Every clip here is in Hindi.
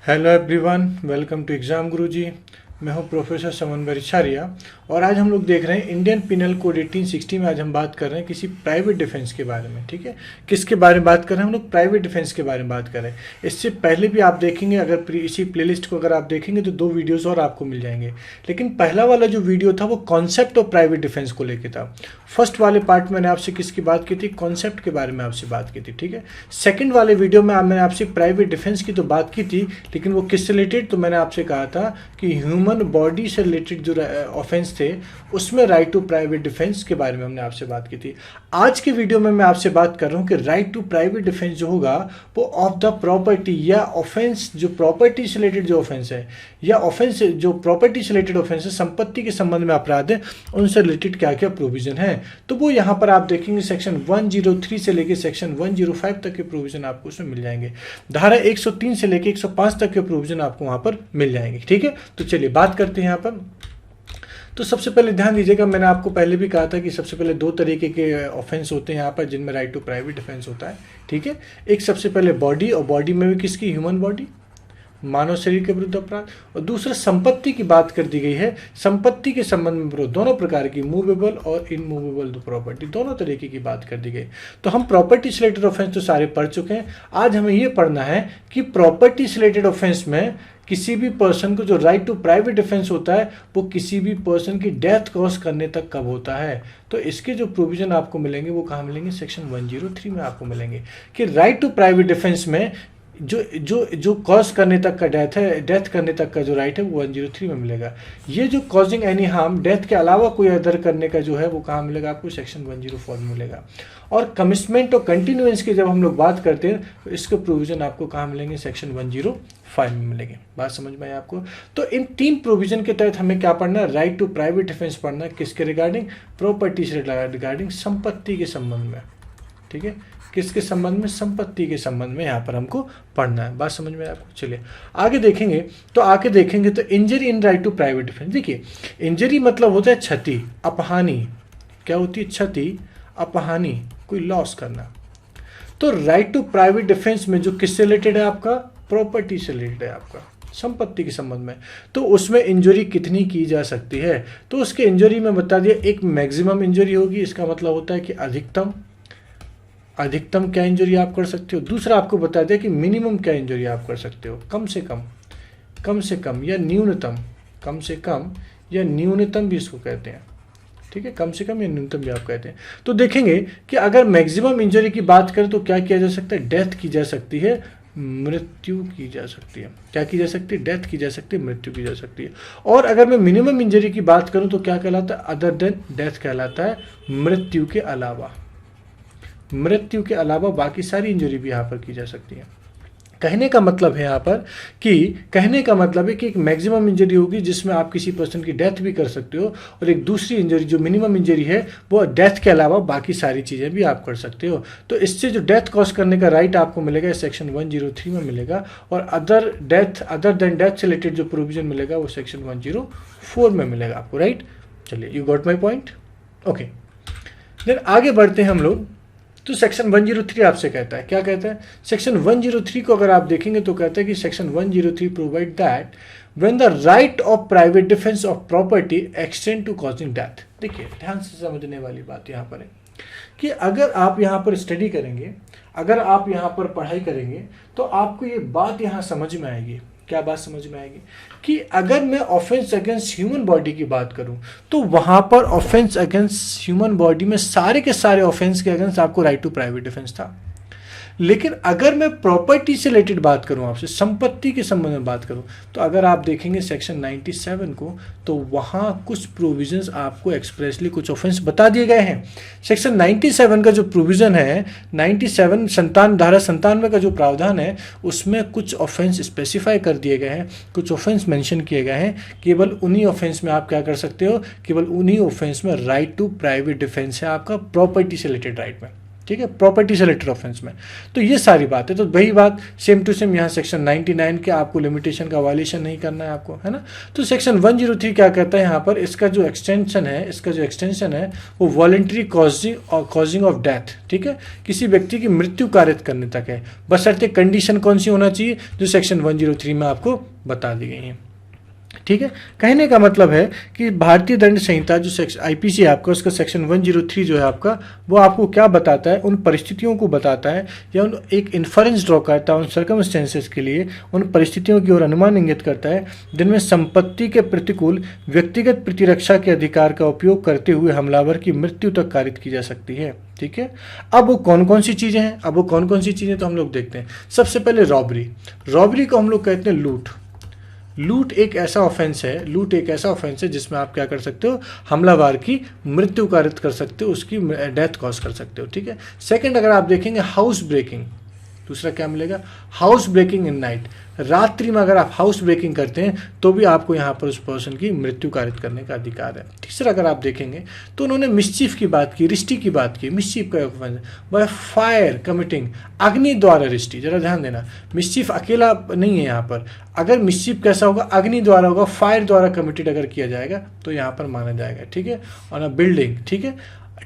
Hello everyone, welcome to exam Guruji. मैं हूं प्रोफेसर समन्वय छारिया और आज हम लोग देख रहे हैं इंडियन पिनल कोड 1860 में आज हम बात कर रहे हैं किसी प्राइवेट डिफेंस के बारे में। ठीक है, किसके बारे में बात कर रहे हैं हम लोग? प्राइवेट डिफेंस के बारे में बात कर रहे हैं। इससे पहले भी आप देखेंगे, अगर इसी प्लेलिस्ट को अगर आप देखेंगे तो 2 वीडियोस और आपको मिल जाएंगे। लेकिन पहला वाला जो वीडियो था वो कॉन्सेप्ट ऑफ प्राइवेट डिफेंस को लेकर था। फर्स्ट वाले पार्ट मैंने आपसे किसकी बात की थी? कॉन्सेप्ट के बारे में आपसे बात की थी। ठीक है, सेकेंड वाले वीडियो में मैंने आपसे प्राइवेट डिफेंस की तो बात की थी, लेकिन वो किससे रिलेटेड? तो मैंने आपसे कहा था कि ह्यूमन बॉडी से रिलेटेड जो ऑफेंस थे उसमें राइट टू प्राइवेट डिफेंस के बारे में हमने आपसे बात की थी। आज के वीडियो में मैं आपसे बात कर रहा हूं कि राइट टू प्राइवेट डिफेंस जो होगा वो ऑफ द प्रॉपर्टी या ऑफेंस, जो प्रॉपर्टी से रिलेटेड जो ऑफेंस है या ऑफेंस जो प्रॉपर्टी से रिलेटेड ऑफेंस है, संपत्ति के संबंध में अपराध है, उनसे रिलेटेड क्या क्या प्रोविजन है, तो वो यहाँ पर आप देखेंगे सेक्शन 103 से लेकर सेक्शन 105 तक के प्रोविजन आपको उसमें मिल जाएंगे। धारा 103 से लेकर 105 तक के प्रोविजन आपको वहां पर मिल जाएंगे। ठीक है, तो चलिए बात करते हैं यहाँ पर। तो सबसे पहले ध्यान दीजिएगा, मैंने आपको पहले भी कहा था कि सबसे पहले 2 तरीके के ऑफेंस होते हैं यहाँ पर जिनमें राइट टू प्राइवेट डिफेंस होता है। ठीक है, एक सबसे पहले बॉडी, और बॉडी में भी किसकी? ह्यूमन बॉडी, मानव शरीर के विरुद्ध अपराध। और दूसरा संपत्ति की बात कर दी गई है। संपत्ति के संबंध में विरोध, दोनों प्रकार की, मूवेबल और इनमूवेबल प्रॉपर्टी, दोनों तरीके की बात कर दी गई। तो हम प्रॉपर्टी से रिलेटेड ऑफेंस तो सारे पढ़ चुके हैं। आज हमें यह पढ़ना है कि प्रॉपर्टी से रिलेटेड ऑफेंस में किसी भी पर्सन को जो राइट टू प्राइवेट डिफेंस होता है वो किसी भी पर्सन की डेथ कॉज करने तक कब होता है। तो इसके जो प्रोविजन आपको मिलेंगे वो कहाँ मिलेंगे? सेक्शन 103 में आपको मिलेंगे कि राइट टू प्राइवेट डिफेंस में जो कॉज करने तक का डेथ है, डेथ करने तक का जो राइट है वो 103 में मिलेगा। ये जो कॉजिंग एनी हार्म, डेथ के अलावा कोई अदर करने का जो है वो कहाँ मिलेगा? आपको सेक्शन 104 में मिलेगा। और कमिटमेंट और कंटिन्यूएंस की जब हम लोग बात करते हैं तो इसके प्रोविजन आपको कहाँ मिलेंगे? सेक्शन 105 में मिलेंगे। बात समझ में आई आपको? तो इन 3 प्रोविजन के तहत हमें क्या पढ़ना है? राइट टू प्राइवेट डिफेंस पढ़ना है। किसके रिगार्डिंग? प्रॉपर्टी से रिगार्डिंग, संपत्ति के संबंध में। ठीक है, किसके संबंध में? संपत्ति के संबंध में यहाँ पर हमको पढ़ना है। बात समझ में आपको? चलिए आगे देखेंगे। तो आगे देखेंगे तो injury in right to private defence. देखिए, इंजरी मतलब होता है क्षति, अपहानि। क्या होती है? क्षति, अपहानि, कोई लॉस करना। तो राइट टू प्राइवेट डिफेंस में जो किससे रिलेटेड है? आपका प्रॉपर्टी से रिलेटेड है, आपका संपत्ति के संबंध में। तो उसमें इंजरी कितनी की जा सकती है? तो उसके इंजरी में बता दिया, एक मैक्सिमम इंजरी होगी, इसका मतलब होता है कि अधिकतम क्या इंजरी आप कर सकते हो। दूसरा आपको बता दिया कि मिनिमम क्या इंजरी आप कर सकते हो, कम से कम या न्यूनतम, कम से कम या न्यूनतम भी इसको कहते हैं। ठीक है, कम से कम या न्यूनतम भी आप कहते हैं। तो देखेंगे कि अगर मैक्सिमम इंजरी की बात करें तो क्या किया जा सकता है? डेथ की जा सकती है, मृत्यु की जा सकती है। क्या की जा सकती है? डेथ की जा सकती है, मृत्यु की जा सकती है। और अगर मैं मिनिमम इंजरी की बात करूं तो क्या कहलाता है? अदर देन डेथ कहलाता है, मृत्यु के अलावा। मृत्यु के अलावा बाकी सारी इंजरी भी यहाँ पर की जा सकती है। कहने का मतलब है यहाँ पर कि एक मैक्सिमम इंजरी होगी जिसमें आप किसी पर्सन की डेथ भी कर सकते हो, और एक दूसरी इंजरी जो मिनिमम इंजरी है वो डेथ के अलावा बाकी सारी चीज़ें भी आप कर सकते हो। तो इससे जो डेथ कॉज करने का राइट आपको मिलेगा सेक्शन 103 में मिलेगा, और अदर देन डेथ से रिलेटेड जो प्रोविजन मिलेगा वो सेक्शन 104 में मिलेगा आपको। राइट, चलिए, you got my point? Okay, then आगे बढ़ते हैं हम लोग। तो सेक्शन 103 आपसे कहता है, क्या कहता है? सेक्शन 103 को अगर आप देखेंगे तो कहता है कि section 103 provide that when the right of private defence of property extend to causing death. देखिए, ध्यान से समझने वाली बात यहाँ पर है कि अगर आप यहाँ पर स्टडी करेंगे, अगर आप यहाँ पर पढ़ाई करेंगे तो आपको ये बात यहाँ समझ में आएगी। क्या बात समझ में आएगी? कि अगर मैं ऑफेंस अगेंस्ट ह्यूमन बॉडी की बात करूं तो वहां पर ऑफेंस अगेंस्ट ह्यूमन बॉडी में सारे के सारे ऑफेंस के अगेंस्ट आपको राइट टू प्राइवेट डिफेंस था। लेकिन अगर मैं प्रॉपर्टी से रिलेटेड बात करूं, आपसे संपत्ति के संबंध में बात करूं, तो अगर आप देखेंगे सेक्शन 97 को तो वहां कुछ प्रोविजंस आपको एक्सप्रेसली कुछ ऑफेंस बता दिए गए हैं। सेक्शन 97 का जो प्रोविजन है, 97 धारा 97 का जो प्रावधान है उसमें कुछ ऑफेंस स्पेसिफाई कर दिए गए हैं, कुछ ऑफेंस मेंशन किए गए हैं। केवल उन्हीं ऑफेंस में आप क्या कर सकते हो? केवल उन्हीं ऑफेंस में राइट टू प्राइवेट डिफेंस है आपका प्रॉपर्टी से रिलेटेड राइट में। ठीक है, प्रॉपर्टी से रिलेटेड ऑफेंस में। तो ये सारी बात है। तो वही बात सेम टू सेम यहाँ सेक्शन 99 के आपको लिमिटेशन का वायलेशन नहीं करना है आपको, है ना। तो सेक्शन 103 क्या कहता है यहाँ पर, इसका जो एक्सटेंशन है वो वॉलेंट्री कॉजिंग ऑफ डेथ, ठीक है, किसी व्यक्ति की मृत्यु कारित करने तक है, बशर्ते कंडीशन कौन सी होना चाहिए, जो सेक्शन 103 में आपको बता दी गई है, ठीक है। कहने का मतलब है कि भारतीय दंड संहिता जो आईपीसी आपका, उसका सेक्शन 103 जो है आपका, वो आपको क्या बताता है, उन परिस्थितियों को बताता है या उन एक इन्फरेंस ड्रॉ करता है उन सर्कमस्टेंसेस के लिए, उन परिस्थितियों की ओर अनुमान इंगित करता है जिनमें संपत्ति के प्रतिकूल व्यक्तिगत प्रतिरक्षा के अधिकार का उपयोग करते हुए हमलावर की मृत्यु तक कारित की जा सकती है, ठीक है। अब वो कौन कौन सी चीज़ें हैं, तो हम लोग देखते हैं। सबसे पहले रॉबरी को हम लोग कहते हैं लूट एक ऐसा ऑफेंस है जिसमें आप क्या कर सकते हो, हमलावर की मृत्यु कारित कर सकते हो, उसकी डेथ कॉज कर सकते हो, ठीक है। सेकंड अगर आप देखेंगे हाउस ब्रेकिंग, दूसरा क्या मिलेगा, हाउस ब्रेकिंग इन नाइट, रात्रि में अगर आप हाउस ब्रेकिंग करते हैं तो भी आपको यहाँ पर उस पर्सन की मृत्यु कारित करने का अधिकार है। तीसरा अगर आप देखेंगे तो उन्होंने मिस्चीफ की बात की, रिष्टी की बात की। मिस्चीफ का ऑफेंस बाय फायर कमिटिंग, अग्नि द्वारा रिष्टी, जरा ध्यान देना, मिस्चीफ अकेला नहीं है यहाँ पर। अगर मिस्चीफ कैसा होगा, अग्नि द्वारा होगा, फायर द्वारा कमिटेड अगर किया जाएगा तो यहाँ पर माना जाएगा, ठीक है। और ना बिल्डिंग, ठीक है,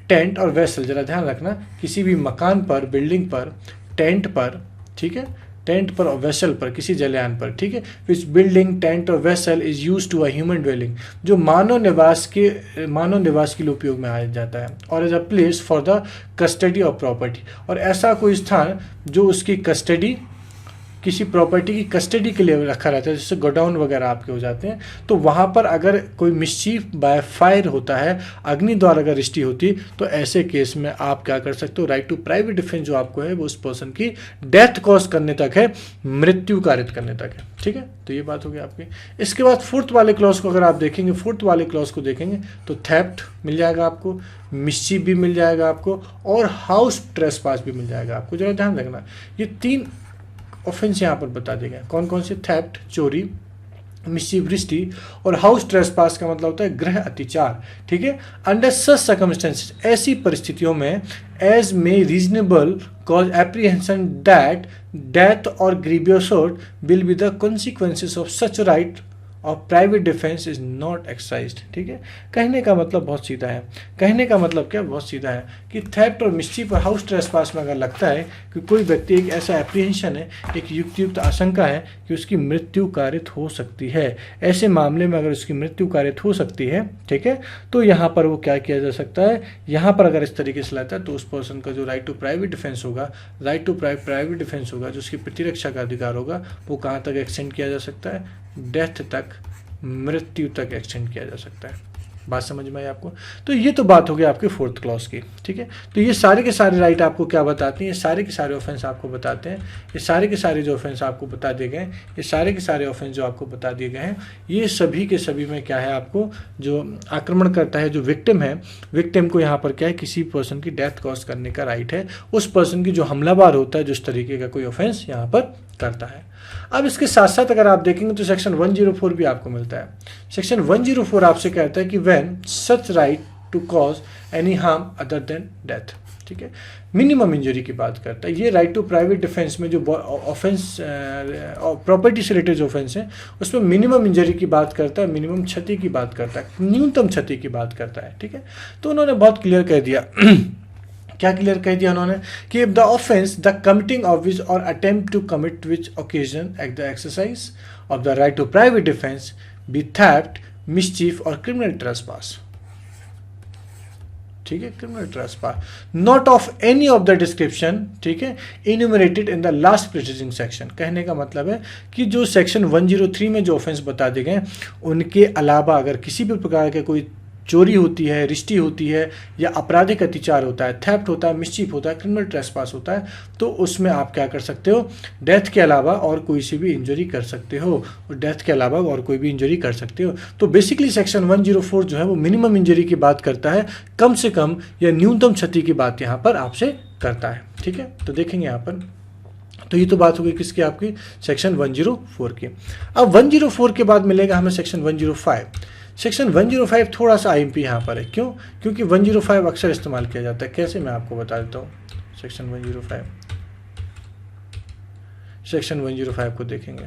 टेंट और वेसल, जरा ध्यान रखना, किसी भी मकान पर, बिल्डिंग पर, टेंट पर, ठीक है, टेंट पर और वेसल पर, किसी जलयान पर, ठीक है, विच बिल्डिंग, टेंट और vessel is use to a human dwelling, जो मानव निवास के लिए उपयोग में आ जाता है, और as a place for the custody of property, और ऐसा कोई स्थान जो उसकी कस्टडी, किसी प्रॉपर्टी की कस्टडी के लिए रखा रहता है, जैसे गोडाउन वगैरह आपके हो जाते हैं, तो वहाँ पर अगर कोई मिस्चीफ बाय फायर होता है, अग्नि द्वारा अगर रिष्टी होती, तो ऐसे केस में आप क्या कर सकते हो, राइट टू प्राइवेट डिफेंस जो आपको है वो उस पर्सन की डेथ कॉज करने तक है, मृत्यु कारित करने तक है, ठीक है। तो ये बात होगी आपकी। इसके बाद फोर्थ वाले क्लॉज को अगर आप देखेंगे, तो थेफ्ट मिल जाएगा आपको, मिस्चीफ भी मिल जाएगा आपको, और हाउस ट्रेसपास भी मिल जाएगा आपको। जरा ध्यान रखना, ये 3 ऑफेंस यहाँ पर बता दिए गए, कौन कौन से, थेफ्ट चोरी, मिस्चीफ रिष्टी, और हाउस ट्रेसपास का मतलब होता है गृह अतिचार, ठीक है। अंडर सच सर्कमस्टेंसेस, ऐसी परिस्थितियों में, as may reasonable cause apprehension that death or grievous hurt will be the consequences of such right or private defence is not exercised, ठीक है। कहने का मतलब बहुत सीधा है, कहने का मतलब क्या, बहुत सीधा है कि थेफ्ट और मिस्चीफ और हाउस ट्रेसपास में अगर लगता है कि कोई व्यक्ति, एक ऐसा एप्रीहेंशन है, एक युक्त आशंका है कि उसकी मृत्यु कारित हो सकती है, ऐसे मामले में अगर उसकी मृत्यु कारित हो सकती है, ठीक है, तो यहाँ पर वो क्या किया जा सकता है, यहाँ पर अगर इस तरीके से लगता है तो उस पर्सन का जो राइट टू प्राइवेट डिफेंस होगा, जो उसकी प्रतिरक्षा का अधिकार होगा, वो कहाँ तक एक्सटेंड किया जा सकता है, डेथ तक, मृत्यु तक एक्सटेंड किया जा सकता है। बात समझ में आई आपको। तो ये तो बात हो गई आपके फोर्थ क्लॉज की, ठीक है। तो ये सारे के सारे राइट आपको क्या बताती हैं, ये सारे के सारे ऑफेंस आपको बताते हैं, ये सारे के सारे जो ऑफेंस आपको बता दिए गए, ये सारे के सारे ऑफेंस जो आपको बता दिए गए हैं, ये सभी के सभी में क्या है, आपको जो आक्रमण करता है, जो विक्टिम है, विक्टिम को यहाँ पर क्या है, किसी पर्सन की डेथ कॉज करने का राइट है, उस पर्सन की जो हमलावर होता है, जो इस तरीके का कोई ऑफेंस यहाँ पर करता है। अब इसके साथ साथ अगर आप देखेंगे तो सेक्शन 104 भी आपको मिलता है। सेक्शन 104 आपसे कहता है कि when such right to cause any harm other than death, ठीक है, मिनिमम इंजरी की बात करता है। ये राइट टू प्राइवेट डिफेंस में जो ऑफेंस प्रॉपर्टी से रिलेटेड ऑफेंस है, उसमें मिनिमम इंजरी की बात करता है, मिनिमम क्षति की बात करता है, न्यूनतम क्षति की बात करता है, ठीक है। तो उन्होंने बहुत क्लियर कह दिया क्या क्लियर कह दिया उन्होंने कि the offence the committing of which or attempt to commit which occasion at the exercise of the right to private defence be theft, mischief or criminal trespass, ठीक है, criminal trespass not of any of the description, ठीक है, enumerated in the last preceding section. कहने का मतलब है कि जो सेक्शन 103 में जो ऑफेंस बता दिए गए, उनके अलावा अगर किसी भी प्रकार के कोई चोरी होती है, रिष्टी होती है, या आपराधिक अत्याचार होता है, थेफ्ट होता है, मिसचीफ होता है, क्रिमिनल ट्रेसपास होता है, तो उसमें आप क्या कर सकते हो, डेथ के अलावा और कोई सी भी इंजरी कर सकते हो, और डेथ के अलावा और कोई भी इंजरी कर सकते हो। तो बेसिकली सेक्शन 104 जो है वो मिनिमम इंजरी की बात करता है, कम से कम या न्यूनतम क्षति की बात यहाँ पर आपसे करता है, ठीक है। तो देखेंगे यहाँ पर, तो ये तो बात हो गई किसकी, आपकी सेक्शन 104 की। अब 104 के बाद मिलेगा हमें सेक्शन 105। सेक्शन 105 थोड़ा सा आईएमपी यहाँ पर है, क्यों, क्योंकि 105 अक्सर इस्तेमाल किया जाता है। कैसे, मैं आपको बता देता हूँ। सेक्शन 105 को देखेंगे।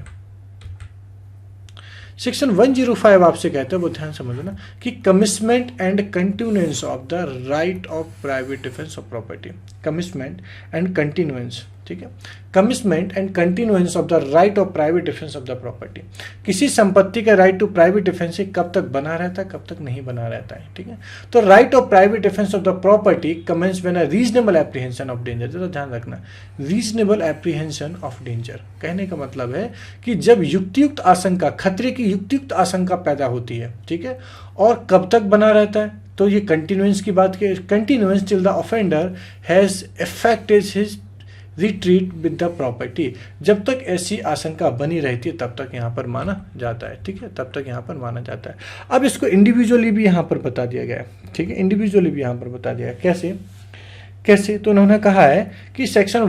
सेक्शन 105 आपसे कहता है, वो ध्यान समझना, कि commitment and continuance of the right of private defence of property. Commitment and continuance, ठीक है, commitment and continuance of the right of private defence of the property. किसी संपत्ति का राइट टू प्राइवेट डिफेंस कब तक बना रहता है, कब तक नहीं बना रहता है, ठीक है। तो right of private defence of the property commence when a reasonable apprehension of danger. जरा ध्यान रखना, रीजनेबल एप्रीहेंशन ऑफ डेंजर कहने का मतलब है कि जब युक्तियुक्त आशंका, खतरे की युक्तियुक्त आशंका पैदा होती है, ठीक है, और कब तक बना रहता है, तो ये कंटिन्यूएंस की बात की, continuance till the offender has affected his retreat with the property. जब तक ऐसी आशंका बनी रहती है तब तक यहाँ पर माना जाता है, ठीक है, तब तक यहाँ पर माना जाता है। अब इसको इंडिविजुअली भी यहाँ पर बता दिया गया है, ठीक है, इंडिविजुअली भी यहाँ पर बता दिया है। कैसे तो उन्होंने कहा है कि सेक्शन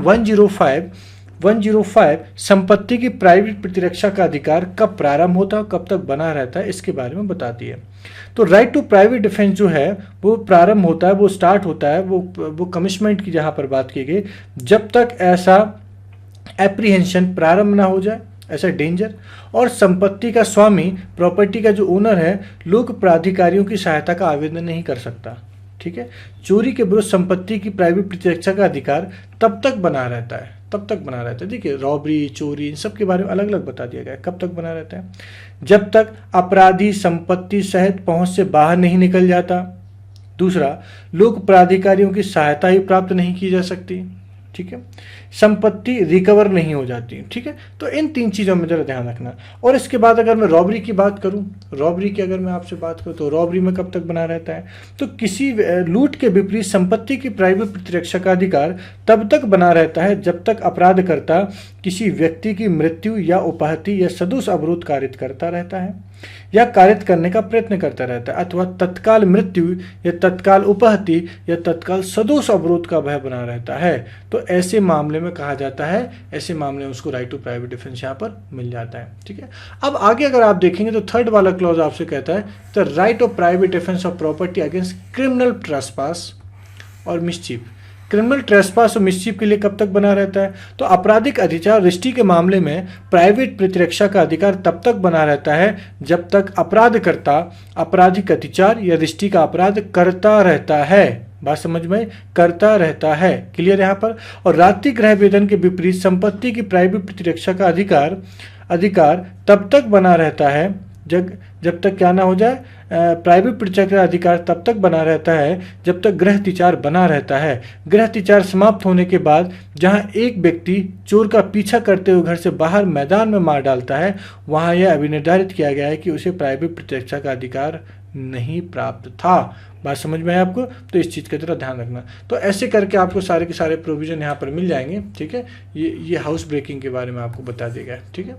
105 संपत्ति की प्राइवेट प्रतिरक्षा का अधिकार कब प्रारंभ होता है, कब तक बना रहता है, इसके बारे में बताती है। तो राइट टू प्राइवेट डिफेंस जो है वो प्रारंभ होता है, वो स्टार्ट होता है, वो कमिटमेंट की जहां पर बात की गई, जब तक ऐसा एप्रीहेंशन प्रारंभ ना हो जाए, ऐसा डेंजर, और संपत्ति का स्वामी, प्रॉपर्टी का जो ओनर है, लोक प्राधिकारियों की सहायता का आवेदन नहीं कर सकता, ठीक है। चोरी के विरुद्ध संपत्ति की प्राइवेट प्रतिरक्षा का अधिकार तब तक बना रहता है, तब तक बना रहता है। देखिए, रॉबरी, चोरी, इन सब के बारे में अलग अलग बता दिया गया है, कब तक बना रहता है, जब तक अपराधी संपत्ति सहित पहुंच से बाहर नहीं निकल जाता। दूसरा, लोक प्राधिकारियों की सहायता ही प्राप्त नहीं की जा सकती, ठीक है, संपत्ति रिकवर नहीं हो जाती, ठीक है। तो इन तीन चीज़ों में जरा ध्यान रखना। और इसके बाद अगर मैं रॉबरी की बात करूं, रॉबरी की अगर मैं आपसे बात करूं, तो रॉबरी में कब तक बना रहता है, तो किसी लूट के विपरीत संपत्ति की प्राइवेट प्रतिरक्षा का अधिकार तब तक बना रहता है जब तक अपराधकर्ता किसी व्यक्ति की मृत्यु या उपाहति या सदोष अवरोध कारित करता रहता है या कारित करने का प्रयत्न करता रहता है, अथवा तत्काल मृत्यु या तत्काल उपाहति या तत्काल सदोष अवरोध का भय बना रहता है। तो ऐसे मामले में कहा जाता है, ऐसे मामले में उसको राइट टू प्राइवेट डिफेंस यहाँ पर मिल जाता है, ठीक है। अब आगे अगर आप देखेंगे तो थर्ड वाला क्लॉज आपसे कहता है the right of private defence of property against criminal trespass और मिसचीफ। क्रिमिनल ट्रेसपास और मिसचीफ के लिए कब तक बना रहता है, तो आपराधिक अधिचार रिष्टि के मामले में प्राइवेट प्रतिरक्षा का अधिकार तब तक बना रहता है जब तक अपराधकर्ता आपराधिक अतिचार या रिष्टि का अपराध करता रहता है। बात समझ में, करता रहता है, क्लियर यहाँ पर। और रात्रि गृह वेदन के विपरीत संपत्ति की प्राइवेट प्रतिरक्षा का अधिकार तब तक बना रहता है जब तक क्या ना हो जाए, प्राइवेट प्रतिरक्षा का अधिकार तब तक बना रहता है जब तक गृह तिचार बना रहता है। गृह तिचार समाप्त होने के बाद जहां एक व्यक्ति चोर का पीछा करते हुए घर से बाहर मैदान में मार डालता है, वहां यह अभिनिर्धारित किया गया है कि उसे प्राइवेट प्रतिरक्षा का अधिकार नहीं प्राप्त था। बात समझ में आए आपको, तो इस चीज़ की तरह ध्यान रखना। तो ऐसे करके आपको सारे के सारे प्रोविजन यहाँ पर मिल जाएंगे, ठीक है। ये हाउस ब्रेकिंग के बारे में आपको बता दिया गया है, ठीक है,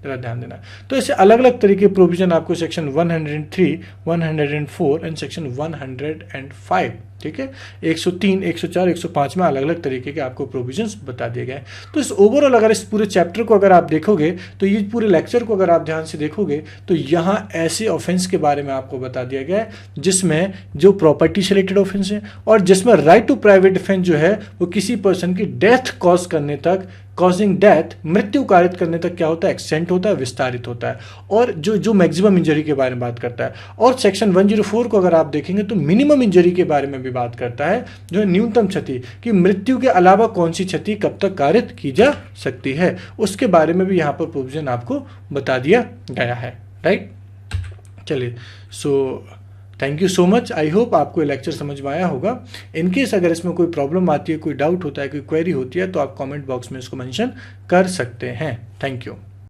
जरा ध्यान देना। तो ऐसे अलग अलग तरीके प्रोविजन आपको सेक्शन 103, 104 एंड सेक्शन 105, ठीक है, 103, 104, 105 में अलग अलग तरीके के आपको प्रोविजंस बता दिए गए। तो इस ओवरऑल अगर इस पूरे चैप्टर को अगर आप देखोगे, तो ये पूरे लेक्चर को अगर आप ध्यान से देखोगे, तो यहाँ ऐसे ऑफेंस के बारे में आपको बता दिया गया है जिसमें जो प्रॉपर्टी से रिलेटेड ऑफेंस है, और जिसमें राइट टू प्राइवेट डिफेंस जो है वो किसी पर्सन की डेथ कॉज करने तक, कॉजिंग डेथ, मृत्यु कारित करने तक क्या होता है, एक्सटेंट होता है, विस्तारित होता है, और जो मैक्सिमम इंजरी के बारे में बात करता है। और सेक्शन 104 को अगर आप देखेंगे तो मिनिमम इंजरी के बारे में भी बात करता है, जो है न्यूनतम क्षति, कि मृत्यु के अलावा कौन सी क्षति कब तक कारित की जा सकती है, उसके बारे में भी यहाँ पर प्रोविजन आपको बता दिया गया है, राइट। चलिए, so thank you so much. I hope आपको ये लेक्चर समझ में आया होगा। इनकेस अगर इसमें कोई प्रॉब्लम आती है, कोई डाउट होता है, कोई क्वेरी होती है, तो आप कमेंट बॉक्स में इसको मेंशन कर सकते हैं। Thank you.